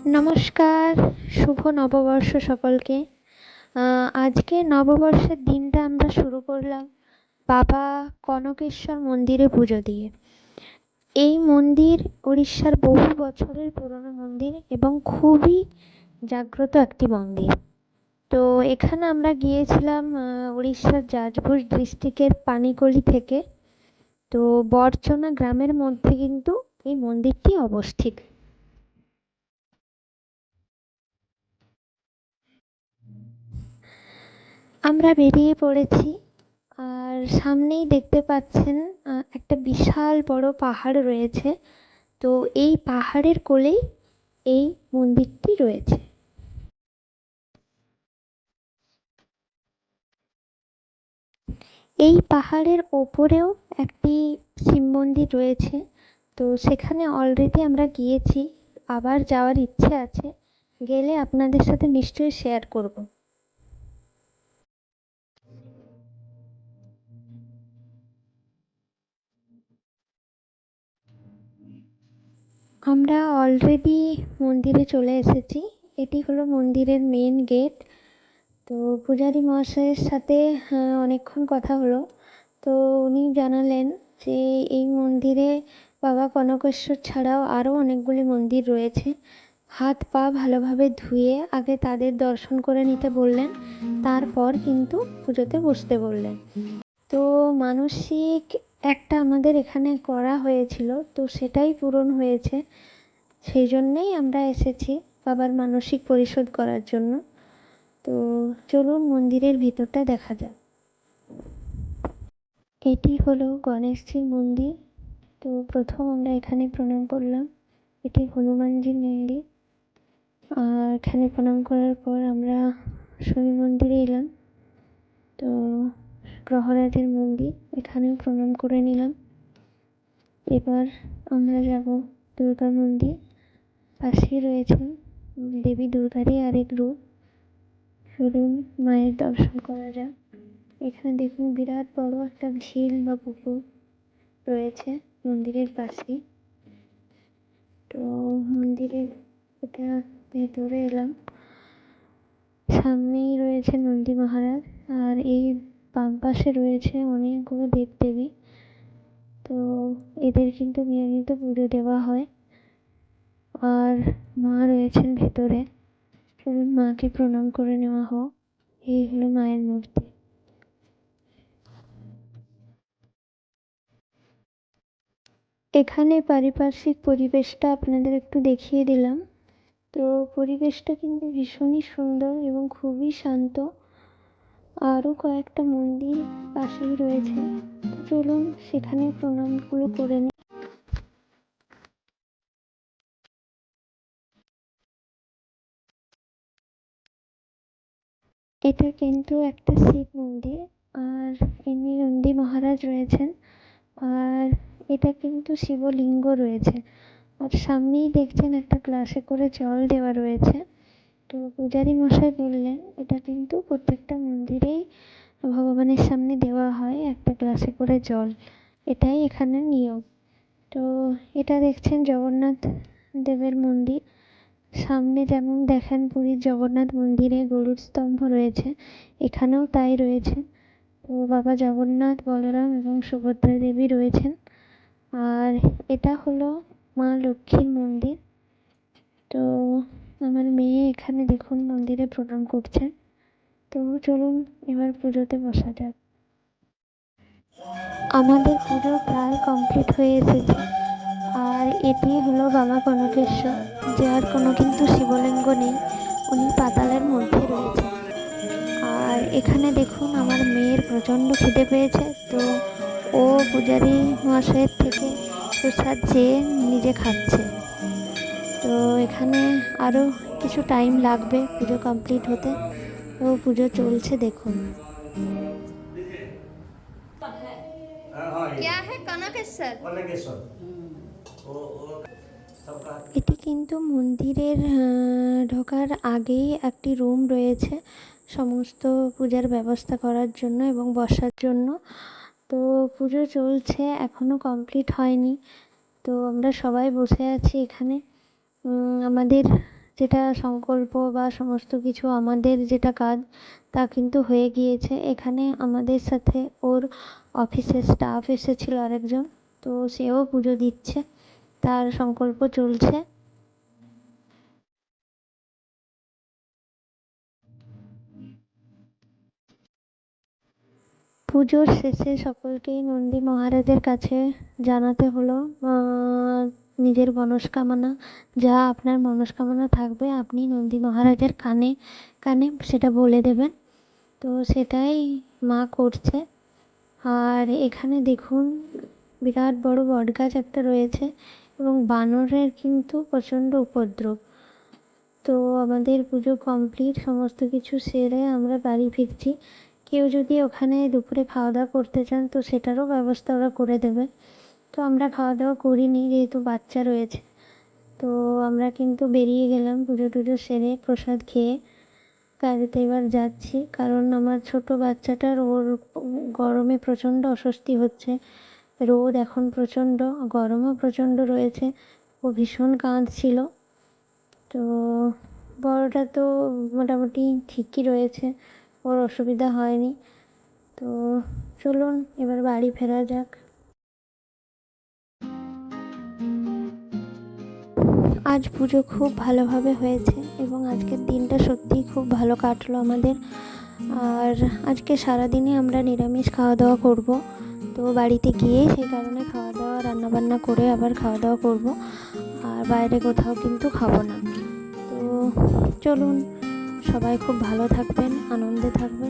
নমস্কার, শুভ নববর্ষ সকলকে। আজকে নববর্ষের দিনটা আমরা শুরু করলাম বাবা কনকেশ্বর মন্দিরে পুজো দিয়ে। এই মন্দির উড়িষ্যার বহু বছরের পুরনো মন্দির এবং খুবই জাগ্রত একটি মন্দির। তো এখানে আমরা গিয়েছিলাম উড়িষ্যার যাজপুর ডিস্ট্রিক্টের পানিকোলি থেকে। তো বরচনা গ্রামের মধ্যে কিন্তু এই মন্দিরটি অবস্থিত। আমরা বেরিয়ে পড়েছি, আর সামনেই দেখতে পাচ্ছেন একটা বিশাল বড় পাহাড় রয়েছে। তো এই পাহাড়ের কোলেই এই মন্দিরটি রয়েছে। এই পাহাড়ের ওপরেও একটি শিব মন্দির রয়েছে। তো সেখানে অলরেডি আমরা গিয়েছি, আবার যাওয়ার ইচ্ছে আছে, গেলে আপনাদের সাথে নিশ্চয়ই শেয়ার করব। আমরা অলরেডি মন্দিরে চলে এসেছি। এটি হলো মন্দিরের মেন গেট। তো পূজারী মহাশয়ের সাথে অনেকক্ষণ কথা হলো। তো উনি জানালেন যে এই মন্দিরে বাবা কনকেশ্বর ছাড়াও আরও অনেকগুলি মন্দির রয়েছে। হাত পা ভালোভাবে ধুয়ে আগে তাদের দর্শন করে নিতে বললেন, তারপর কিন্তু পুজোতে বসতে বললেন। তো মানসিক একটা আমাদের এখানে করা হয়েছিল, তো সেটাই পূরণ হয়েছে। সেই জন্যেই আমরা এসেছি বাবার মানসিক পরিশোধ করার জন্য। তো চলুন মন্দিরের ভিতরটা দেখা যাক। এটি হলো গণেশজির মন্দির। তো প্রথম আমরা এখানে প্রণাম করলাম। এটি হনুমানজির মন্দির। আর এখানে প্রণাম করার পর আমরা শনি মন্দিরে এলাম। তো গ্রহরাজের মন্দির, এখানেও প্রণাম করে নিলাম। এবার আমরা যাব দুর্গা মন্দির। পাশেই রয়েছে দেবী দুর্গারই আরেক রূপ। চলুন মায়ের দর্শন করা যাক। এখানে দেখুন বিরাট বড় একটা ঝিল বা পুকুর রয়েছে মন্দিরের পাশেই। তো মন্দিরের এটা ভেতরে এলাম। সামনেই রয়েছে নন্দী মহারাজ, আর এই বাম পাশে রয়েছে অনেকগুলো দেবদেবী। তো এদের কিন্তু নিয়মিত পুজো দেওয়া হয়। আর মা রয়েছেন ভেতরে। চলুন মাকে প্রণাম করে নেওয়া হোক। এই হলো মায়ের মূর্তি। এখানে পারিপার্শ্বিক পরিবেশটা আপনাদের একটু দেখিয়ে দিলাম। তো পরিবেশটা কিন্তু ভীষণই সুন্দর এবং খুবই শান্ত। আরও কয়েকটা মন্দির পাশেই রয়েছে, তো চলুন সেখানে প্রণামগুলো করে নিই। এটা কিন্তু একটা শিব মন্দির, আর ইনি নন্দী মহারাজ রয়েছেন। আর এটা কিন্তু শিবলিঙ্গ রয়েছে। আর সামনেই দেখছেন একটা গ্লাসে করে জল দেওয়া রয়েছে। তো পূজারী মশাই বললেন এটা কিন্তু প্রত্যেকটা মন্দিরেই ভগবানের সামনে দেওয়া হয় একটা গ্লাসে করে জল, এটাই এখানে নিয়ম। তো এটা দেখছেন জগন্নাথ দেবের মন্দির। সামনে যেমন দেখেন পুরীর জগন্নাথ মন্দিরে গরুর স্তম্ভ রয়েছে, এখানেও তাই রয়েছে। তো বাবা জগন্নাথ, বলরাম এবং সুভদ্রা দেবী রয়েছেন। আর এটা হলো মা লক্ষ্মীর মন্দির। তো আমার মেয়ে এখানে দেখুন মন্দিরে প্রণাম করছে। তো চলুন এবার পুজোতে বসা যাক। আমাদের পুজো প্রায় কমপ্লিট হয়ে এসেছে। আর এটি হলো বাবা কনকেশ্বর, যার কোনো কিন্তু শিবলিঙ্গ নেই, উনি পাতালের মধ্যে রয়েছে। আর এখানে দেখুন আমার মেয়ের প্রচণ্ড খিদে পেয়েছে, তো ও পূজারী মহাশয়ের থেকে প্রসাদ চেয়ে নিজে খাচ্ছে। তো এখানে আরও কিছু টাইম লাগবে পুজো কমপ্লিট হতে। তো পুজো চলছে দেখুন। এটি কিন্তু মন্দিরের ঢোকার আগেই একটি রুম রয়েছে সমস্ত পূজার ব্যবস্থা করার জন্য এবং বসার জন্য। তো পুজো চলছে, এখনও কমপ্লিট হয়নি। তো আমরা সবাই বসে আছি এখানে। আমাদের যেটা সংকল্প বা সমস্ত কিছু আমাদের যেটা কাজ তা কিন্তু হয়ে গিয়েছে। এখানে আমাদের সাথে ওর অফিসের স্টাফ এসেছিল আরেকজন, তো সেও পুজো দিচ্ছে, তার সংকল্প চলছে। পুজোর শেষে সকলকেই নন্দী মহারাজের কাছে জানাতে হলো নিজের মনস্কামনা, যা আপনার মনস্কামনা থাকবে আপনি নন্দী মহারাজের কানে কানে সেটা বলে দেবেন। তো সেটাই মা করছে। আর এখানে দেখুন বিরাট বড় বটগাছ একটা রয়েছে এবং বানরের কিন্তু প্রচণ্ড উপদ্রব। তো আমাদের পুজো কমপ্লিট, সমস্ত কিছু সেরে আমরা বাড়ি ফিরছি। কেউ যদি ওখানে দুপুরে খাওয়া দাওয়া করতে চান তো সেটারও ব্যবস্থা ওরা করে দেবে। তো আমরা খাওয়া দাওয়া করিনি যেহেতু বাচ্চা রয়েছে। তো আমরা কিন্তু বেরিয়ে গেলাম পুজো টুজো সেরে প্রসাদ খেয়ে। গাড়িতে এবার যাচ্ছি, কারণ আমার ছোট বাচ্চাটার ওর গরমে প্রচণ্ড অস্বস্তি হচ্ছে। রোদ এখন প্রচণ্ড, গরমও প্রচণ্ড রয়েছে, ও ভীষণ কাঁদছিল। তো বড়টা তো মোটামুটি ঠিকই রয়েছে, ওর অসুবিধা হয়নি। তো চলুন এবার বাড়ি ফেরা যাক। আজ পুজো খুব ভালোভাবে হয়েছে এবং আজকের দিনটা সত্যিই খুব ভালো কাটলো আমাদের। আর আজকে সারাদিনই আমরা নিরামিষ খাওয়া দাওয়া করব। তো বাড়িতে গিয়ে সেই কারণে খাওয়া দাওয়া রান্নাবান্না করে আবার খাওয়া দাওয়া করব, আর বাইরে কোথাও কিন্তু খাবো না। তো চলুন, সবাই খুব ভালো থাকবেন, আনন্দে থাকবেন।